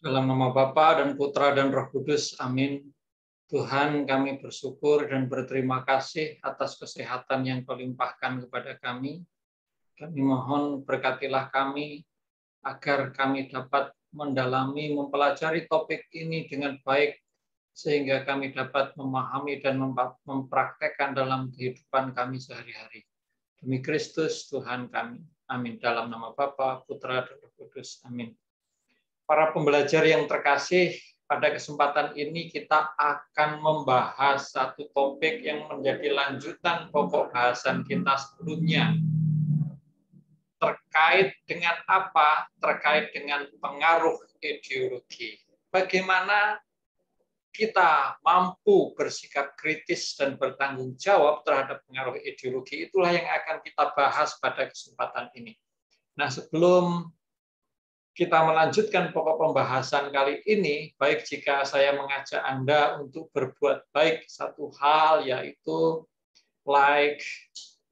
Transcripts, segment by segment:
Dalam nama Bapa dan Putra dan Roh Kudus, amin. Tuhan, kami bersyukur dan berterima kasih atas kesehatan yang Kau limpahkan kepada kami. Kami mohon berkatilah kami agar kami dapat mendalami, mempelajari topik ini dengan baik, sehingga kami dapat memahami dan mempraktekkan dalam kehidupan kami sehari-hari. Demi Kristus Tuhan kami. Amin. Dalam nama Bapa, Putra, dan Roh Kudus. Amin. Para pembelajar yang terkasih, pada kesempatan ini kita akan membahas satu topik yang menjadi lanjutan pokok bahasan kita sebelumnya. Terkait dengan apa? Terkait dengan pengaruh ideologi. Bagaimana kita mampu bersikap kritis dan bertanggung jawab terhadap pengaruh ideologi, itulah yang akan kita bahas pada kesempatan ini. Nah, sebelum kita melanjutkan pokok pembahasan kali ini, baik jika saya mengajak Anda untuk berbuat baik satu hal, yaitu like,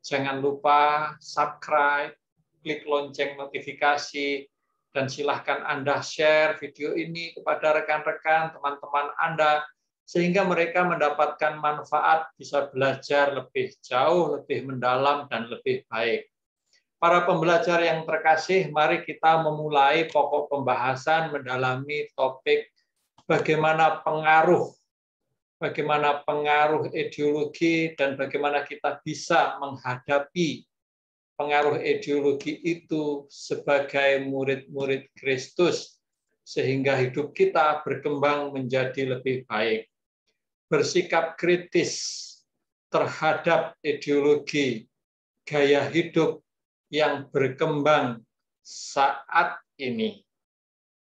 jangan lupa subscribe, klik lonceng notifikasi, dan silahkan Anda share video ini kepada rekan-rekan, teman-teman Anda, sehingga mereka mendapatkan manfaat, bisa belajar lebih jauh, lebih mendalam, dan lebih baik. Para pembelajar yang terkasih, mari kita memulai pokok pembahasan mendalami topik bagaimana pengaruh ideologi dan bagaimana kita bisa menghadapi pengaruh ideologi itu sebagai murid-murid Kristus sehingga hidup kita berkembang menjadi lebih baik. Bersikap kritis terhadap ideologi, gaya hidup yang berkembang saat ini.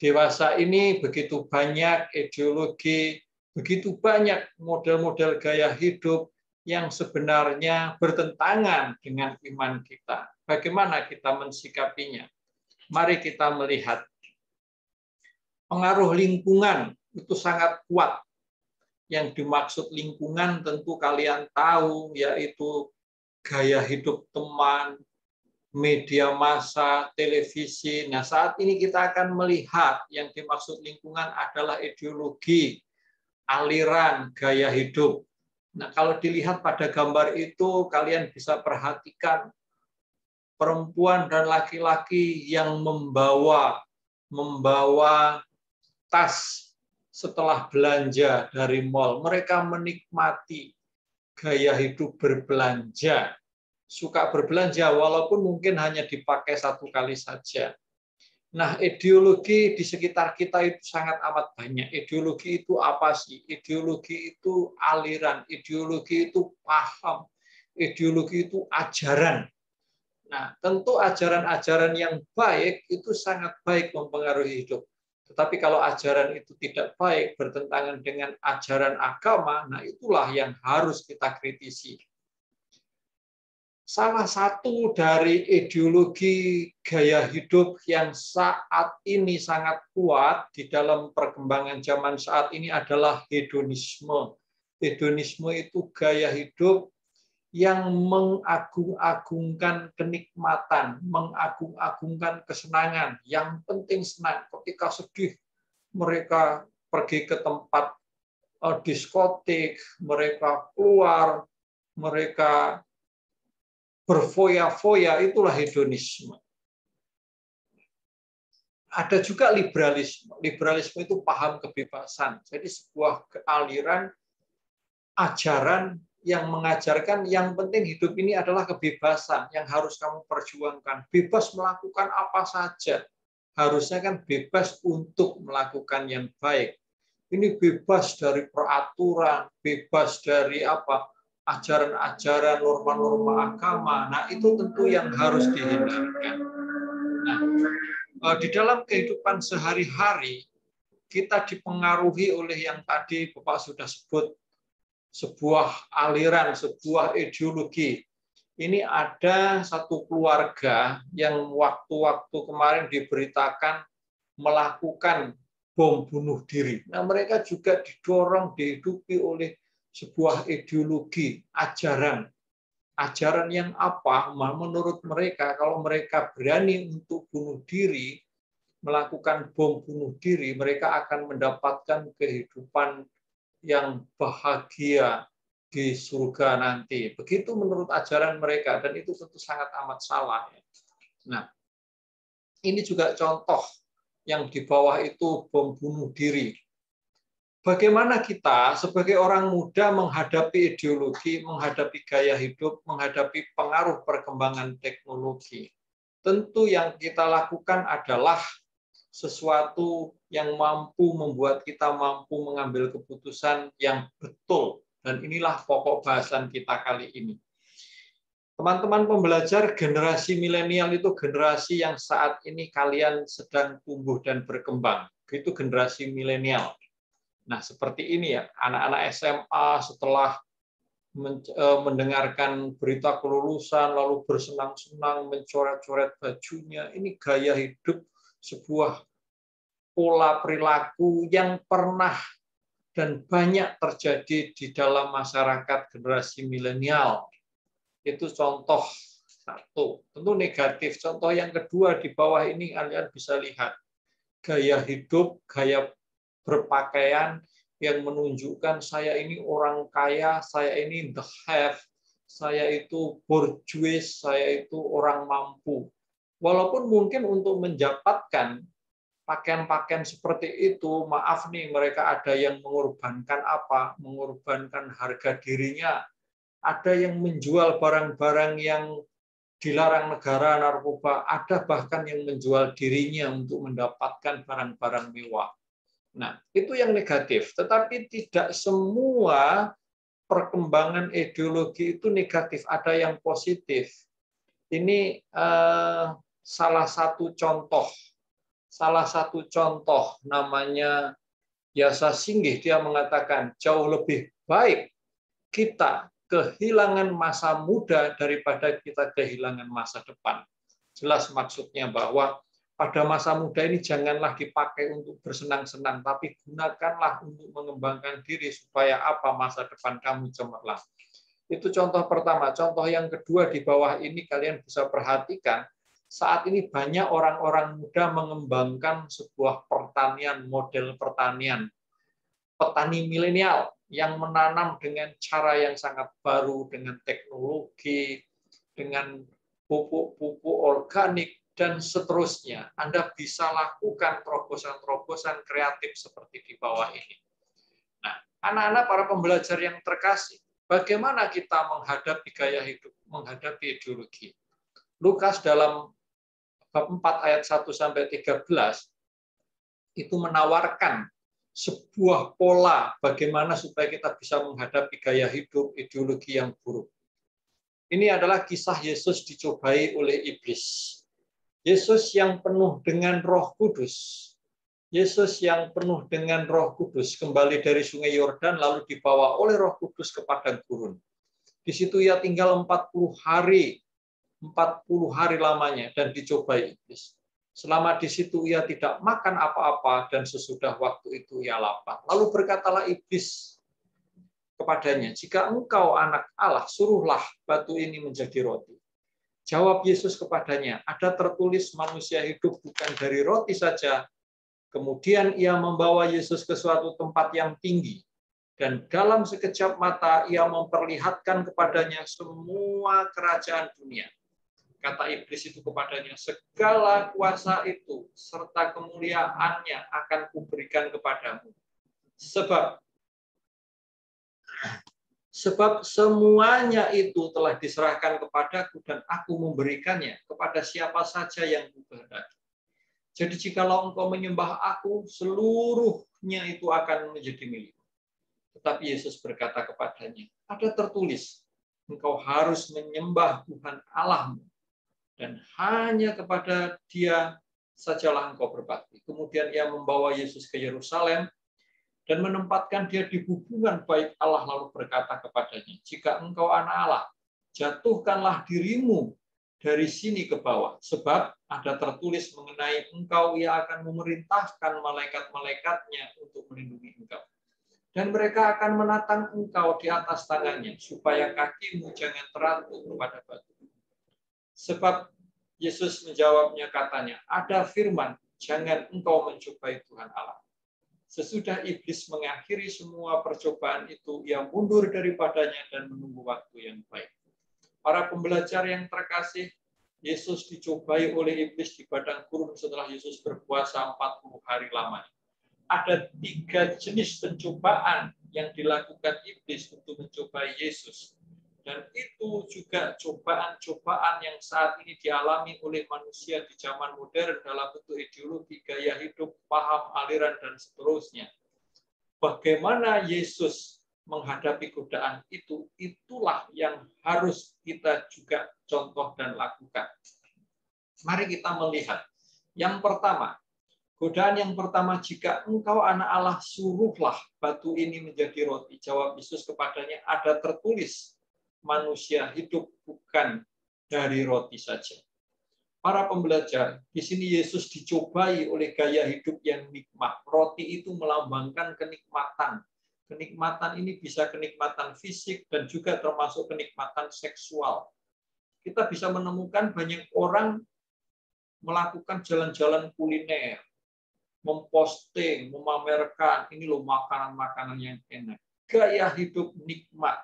Dewasa ini begitu banyak ideologi, begitu banyak model-model gaya hidup yang sebenarnya bertentangan dengan iman kita. Bagaimana kita mensikapinya? Mari kita melihat. Pengaruh lingkungan itu sangat kuat. Yang dimaksud lingkungan tentu kalian tahu, yaitu gaya hidup teman, media massa, televisi. Nah, saat ini kita akan melihat yang dimaksud lingkungan adalah ideologi, aliran, gaya hidup. Nah, kalau dilihat pada gambar itu, kalian bisa perhatikan perempuan dan laki-laki yang membawa tas setelah belanja dari mal. Mereka menikmati gaya hidup berbelanja. Suka berbelanja walaupun mungkin hanya dipakai satu kali saja. Nah, ideologi di sekitar kita itu sangat amat banyak. Ideologi itu apa sih? Ideologi itu aliran, ideologi itu paham, ideologi itu ajaran. Nah, tentu ajaran-ajaran yang baik itu sangat baik mempengaruhi hidup. Tetapi kalau ajaran itu tidak baik, bertentangan dengan ajaran agama, nah itulah yang harus kita kritisi. Salah satu dari ideologi gaya hidup yang saat ini sangat kuat di dalam perkembangan zaman saat ini adalah hedonisme. Hedonisme itu gaya hidup yang mengagung-agungkan kenikmatan, mengagung-agungkan kesenangan. Yang penting senang. Ketika sedih, mereka pergi ke tempat diskotik, mereka keluar, mereka berfoya-foya, itulah hedonisme. Ada juga liberalisme. Liberalisme itu paham kebebasan. Jadi sebuah aliran ajaran yang mengajarkan yang penting hidup ini adalah kebebasan yang harus kamu perjuangkan. Bebas melakukan apa saja. Harusnya kan bebas untuk melakukan yang baik. Ini bebas dari peraturan, bebas dari apa? Ajaran-ajaran, norma-norma agama. Nah, itu tentu yang harus dihindarkan. Nah, di dalam kehidupan sehari-hari, kita dipengaruhi oleh yang tadi Bapak sudah sebut, sebuah aliran, sebuah ideologi. Ini ada satu keluarga yang waktu-waktu kemarin diberitakan melakukan bom bunuh diri. Nah, mereka juga didorong, dihidupi oleh sebuah ideologi, ajaran. Ajaran yang apa? Menurut mereka, kalau mereka berani untuk bunuh diri, melakukan bom bunuh diri, mereka akan mendapatkan kehidupan yang bahagia di surga nanti. Begitu menurut ajaran mereka, dan itu tentu sangat amat salah. Nah, ini juga contoh yang di bawah itu bom bunuh diri. Bagaimana kita sebagai orang muda menghadapi ideologi, menghadapi gaya hidup, menghadapi pengaruh perkembangan teknologi? Tentu yang kita lakukan adalah sesuatu yang mampu membuat kita mampu mengambil keputusan yang betul. Dan inilah pokok bahasan kita kali ini. Teman-teman pembelajar, generasi milenial itu generasi yang saat ini kalian sedang tumbuh dan berkembang. Itu generasi milenial. Nah, seperti ini ya, anak-anak SMA setelah mendengarkan berita kelulusan, lalu bersenang-senang, mencoret-coret bajunya. Ini gaya hidup, sebuah pola perilaku yang pernah dan banyak terjadi di dalam masyarakat generasi milenial. Itu contoh satu. Tentu negatif. Contoh yang kedua di bawah ini kalian bisa lihat. Gaya hidup, gaya berpakaian yang menunjukkan saya ini orang kaya, saya ini the have, saya itu bourgeois, saya itu orang mampu. Walaupun mungkin untuk mendapatkan pakaian-pakaian seperti itu, maaf nih, mereka ada yang mengorbankan apa? Mengorbankan harga dirinya. Ada yang menjual barang-barang yang dilarang negara, narkoba, ada bahkan yang menjual dirinya untuk mendapatkan barang-barang mewah. Nah, itu yang negatif. Tetapi tidak semua perkembangan ideologi itu negatif. Ada yang positif. Ini salah satu contoh. Salah satu contoh namanya Yasa Singgih. Dia mengatakan jauh lebih baik kita kehilangan masa muda daripada kita kehilangan masa depan. Jelas maksudnya bahwa pada masa muda ini janganlah dipakai untuk bersenang-senang, tapi gunakanlah untuk mengembangkan diri supaya apa masa depan kamu cemerlang. Itu contoh pertama. Contoh yang kedua di bawah ini kalian bisa perhatikan, saat ini banyak orang-orang muda mengembangkan sebuah pertanian, model pertanian. Petani milenial yang menanam dengan cara yang sangat baru, dengan teknologi, dengan pupuk-pupuk organik, dan seterusnya. Anda bisa lakukan terobosan-terobosan kreatif seperti di bawah ini. Nah, anak-anak para pembelajar yang terkasih, bagaimana kita menghadapi gaya hidup, menghadapi ideologi? Lukas dalam bab 4 ayat 1-13 itu menawarkan sebuah pola bagaimana supaya kita bisa menghadapi gaya hidup ideologi yang buruk. Ini adalah kisah Yesus dicobai oleh iblis. Yesus yang penuh dengan Roh Kudus. Yesus yang penuh dengan Roh Kudus kembali dari Sungai Yordan lalu dibawa oleh Roh Kudus ke padang gurun. Di situ ia tinggal 40 hari lamanya dan dicobai iblis. Selama di situ ia tidak makan apa-apa dan sesudah waktu itu ia lapar. Lalu berkatalah iblis kepadanya, jika engkau anak Allah, suruhlah batu ini menjadi roti. Jawab Yesus kepadanya, ada tertulis manusia hidup bukan dari roti saja. Kemudian ia membawa Yesus ke suatu tempat yang tinggi. Dan dalam sekejap mata ia memperlihatkan kepadanya semua kerajaan dunia. Kata iblis itu kepadanya, segala kuasa itu serta kemuliaannya akan kuberikan kepadamu. Sebab semuanya itu telah diserahkan kepadaku dan aku memberikannya kepada siapa saja yang kukehendaki. Jadi jikalau engkau menyembah aku, seluruhnya itu akan menjadi milikmu. Tetapi Yesus berkata kepadanya, ada tertulis, engkau harus menyembah Tuhan Allahmu. Dan hanya kepada Dia sajalah engkau berbakti. Kemudian ia membawa Yesus ke Yerusalem dan menempatkan dia di hubungan baik Allah lalu berkata kepadanya, jika engkau anak Allah, jatuhkanlah dirimu dari sini ke bawah, sebab ada tertulis mengenai engkau, ia akan memerintahkan malaikat-malaikatnya untuk melindungi engkau. Dan mereka akan menatang engkau di atas tangannya, supaya kakimu jangan teratuh kepada batu. Sebab Yesus menjawabnya katanya, ada firman, jangan engkau mencobai Tuhan Allah. Sesudah iblis mengakhiri semua percobaan itu, ia mundur daripadanya dan menunggu waktu yang baik. Para pembelajar yang terkasih, Yesus dicobai oleh iblis di padang gurun setelah Yesus berpuasa 40 hari lamanya. Ada 3 jenis pencobaan yang dilakukan iblis untuk mencobai Yesus. Dan itu juga cobaan-cobaan yang saat ini dialami oleh manusia di zaman modern dalam bentuk ideologi, gaya hidup, paham, aliran, dan seterusnya. Bagaimana Yesus menghadapi godaan itu, itulah yang harus kita juga contoh dan lakukan. Mari kita melihat. Yang pertama, godaan yang pertama, jika engkau anak Allah, suruhlah batu ini menjadi roti. Jawab Yesus kepadanya, ada tertulis, manusia hidup bukan dari roti saja. Para pembelajar, di sini Yesus dicobai oleh gaya hidup yang nikmat. Roti itu melambangkan kenikmatan. Kenikmatan ini bisa kenikmatan fisik dan juga termasuk kenikmatan seksual. Kita bisa menemukan banyak orang melakukan jalan-jalan kuliner, memposting, memamerkan, ini loh makanan-makanan yang enak. Gaya hidup nikmat.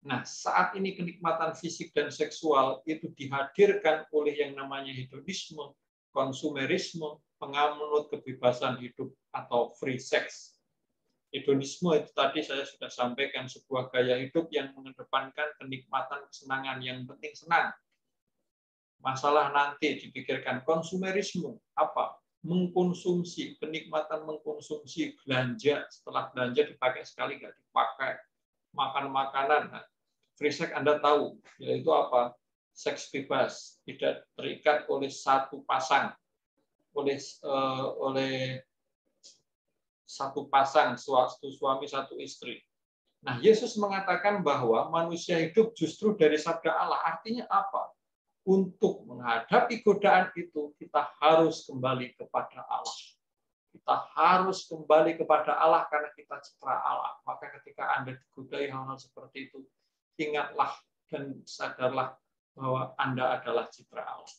Nah, saat ini kenikmatan fisik dan seksual itu dihadirkan oleh yang namanya hedonisme, konsumerisme, penganut kebebasan hidup atau free sex. Hedonisme itu tadi saya sudah sampaikan, sebuah gaya hidup yang mengedepankan kenikmatan, kesenangan, yang penting senang. Masalah nanti dipikirkan. Konsumerisme apa? Mengkonsumsi, kenikmatan mengkonsumsi, belanja, setelah belanja dipakai sekali nggak dipakai, makan makanan. Nah, free sex Anda tahu, yaitu apa? Seks bebas, tidak terikat oleh satu pasang, oleh satu pasang, satu suami, satu istri. Nah, Yesus mengatakan bahwa manusia hidup justru dari sabda Allah. Artinya apa? Untuk menghadapi godaan itu, kita harus kembali kepada Allah. Kita harus kembali kepada Allah karena kita citra Allah. Maka ketika Anda digodai hal-hal seperti itu, ingatlah dan sadarlah bahwa Anda adalah citra Allah.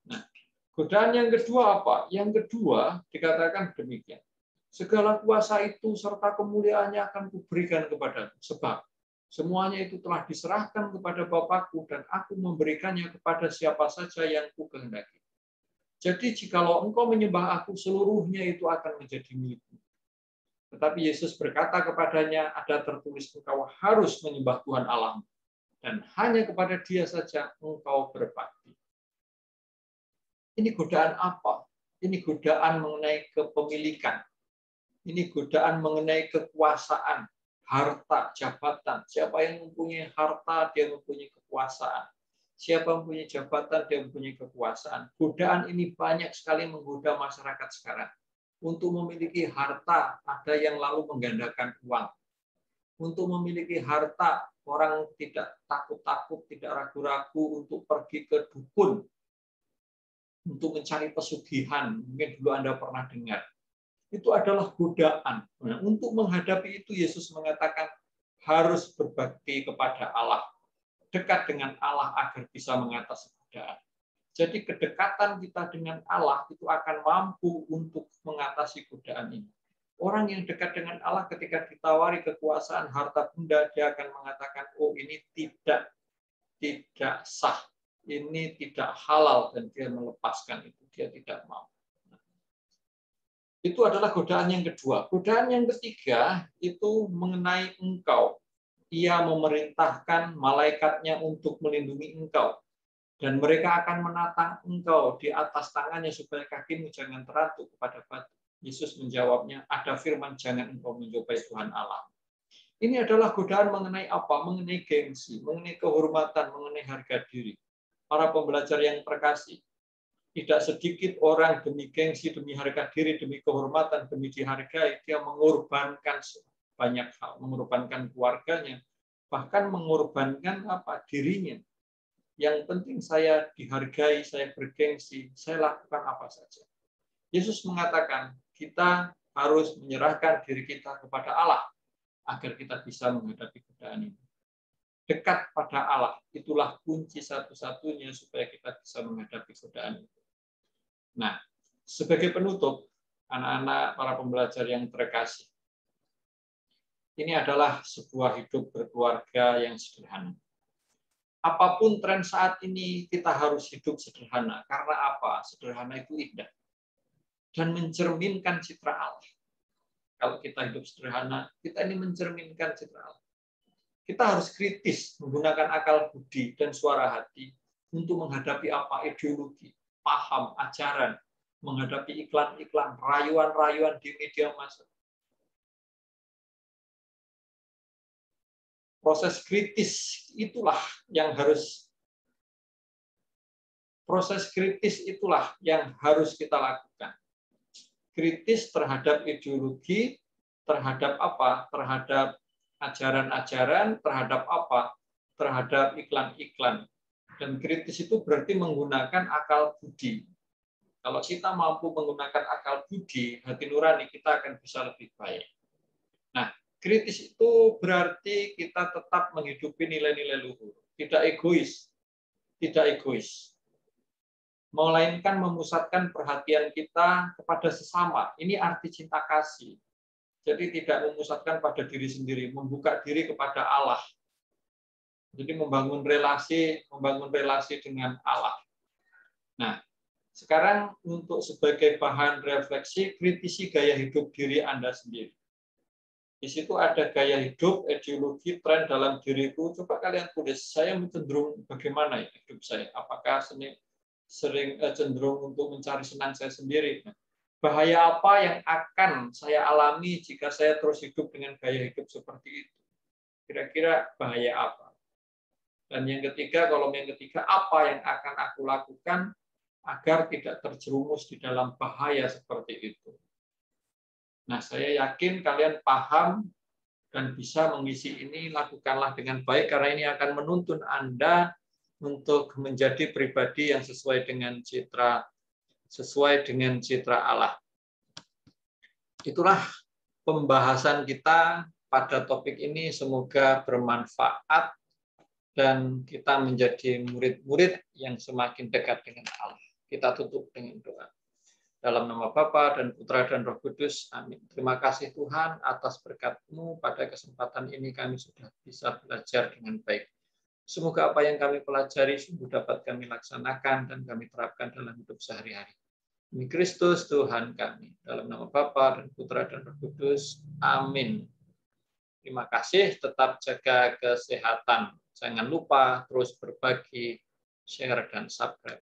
Nah, godaan yang kedua apa? Yang kedua dikatakan demikian. Segala kuasa itu serta kemuliaannya akan kuberikan kepadamu. Sebab semuanya itu telah diserahkan kepada Bapakku dan aku memberikannya kepada siapa saja yang kukehendaki. Jadi jikalau engkau menyembah aku, seluruhnya itu akan menjadi milikmu. Tetapi Yesus berkata kepadanya, ada tertulis engkau harus menyembah Tuhan Allahmu, dan hanya kepada Dia saja engkau berbakti. Ini godaan apa? Ini godaan mengenai kepemilikan. Ini godaan mengenai kekuasaan, harta, jabatan. Siapa yang mempunyai harta, dia mempunyai kekuasaan. Siapa yang mempunyai jabatan, dia mempunyai kekuasaan. Godaan ini banyak sekali menggoda masyarakat sekarang. Untuk memiliki harta, ada yang lalu menggandakan uang. Untuk memiliki harta, orang tidak takut-takut, tidak ragu-ragu untuk pergi ke dukun, untuk mencari pesugihan. Mungkin dulu Anda pernah dengar. Itu adalah godaan. Nah, untuk menghadapi itu, Yesus mengatakan harus berbakti kepada Allah. Dekat dengan Allah agar bisa mengatasi godaan. Jadi kedekatan kita dengan Allah itu akan mampu untuk mengatasi godaan ini. Orang yang dekat dengan Allah ketika ditawari kekuasaan, harta benda, dia akan mengatakan, oh ini tidak sah, ini tidak halal, dan dia melepaskan itu, dia tidak mau. Itu adalah godaan yang kedua. Godaan yang ketiga itu mengenai engkau. Ia memerintahkan malaikatnya untuk melindungi engkau. Dan mereka akan menatang engkau di atas tangannya supaya kakimu jangan terantuk kepada batu. Yesus menjawabnya, ada firman, jangan engkau mencobai Tuhan Allah. Ini adalah godaan mengenai apa? Mengenai gengsi, mengenai kehormatan, mengenai harga diri. Para pembelajar yang terkasih, tidak sedikit orang demi gengsi, demi harga diri, demi kehormatan, demi dihargai, dia mengorbankan banyak hal, mengorbankan keluarganya, bahkan mengorbankan apa? Dirinya. Yang penting saya dihargai, saya bergengsi, saya lakukan apa saja. Yesus mengatakan, kita harus menyerahkan diri kita kepada Allah agar kita bisa menghadapi godaan ini. Dekat pada Allah, itulah kunci satu-satunya supaya kita bisa menghadapi godaan itu. Nah, Sebagai penutup, anak-anak para pembelajar yang terkasih, ini adalah sebuah hidup berkeluarga yang sederhana. Apapun tren saat ini, kita harus hidup sederhana. Karena apa? Sederhana itu indah dan mencerminkan citra Allah. Kalau kita hidup sederhana, kita ini mencerminkan citra Allah. Kita harus kritis menggunakan akal budi dan suara hati untuk menghadapi apa ideologi, paham, ajaran, menghadapi iklan-iklan, rayuan-rayuan di media massa. Proses kritis itulah yang harus kita lakukan. Kritis terhadap ideologi, terhadap apa? Terhadap ajaran-ajaran, terhadap apa? Terhadap iklan-iklan. Dan kritis itu berarti menggunakan akal budi. Kalau kita mampu menggunakan akal budi, hati nurani kita akan bisa lebih baik. Nah, kritis itu berarti kita tetap menghidupi nilai-nilai luhur, tidak egois, melainkan memusatkan perhatian kita kepada sesama. Ini arti cinta kasih. Jadi tidak memusatkan pada diri sendiri, membuka diri kepada Allah. Jadi membangun relasi dengan Allah. Nah, sekarang untuk sebagai bahan refleksi, kritisi gaya hidup diri Anda sendiri. Di situ ada gaya hidup, ideologi, tren dalam diriku. Coba kalian tulis, saya cenderung bagaimana ya hidup saya? Apakah sering cenderung untuk mencari senang saya sendiri? Bahaya apa yang akan saya alami jika saya terus hidup dengan gaya hidup seperti itu? Kira-kira bahaya apa? Dan yang ketiga, apa yang akan aku lakukan agar tidak terjerumus di dalam bahaya seperti itu? Nah, saya yakin kalian paham dan bisa mengisi ini, lakukanlah dengan baik, karena ini akan menuntun Anda untuk menjadi pribadi yang sesuai dengan citra Allah. Itulah pembahasan kita pada topik ini, semoga bermanfaat dan kita menjadi murid-murid yang semakin dekat dengan Allah. Kita tutup dengan doa. Dalam nama Bapa dan Putra dan Roh Kudus, amin. Terima kasih Tuhan atas berkat-Mu. Pada kesempatan ini kami sudah bisa belajar dengan baik. Semoga apa yang kami pelajari sungguh dapat kami laksanakan dan kami terapkan dalam hidup sehari-hari. Demi Kristus Tuhan kami. Dalam nama Bapa dan Putra dan Roh Kudus, amin. Terima kasih, tetap jaga kesehatan. Jangan lupa terus berbagi, share, dan subscribe.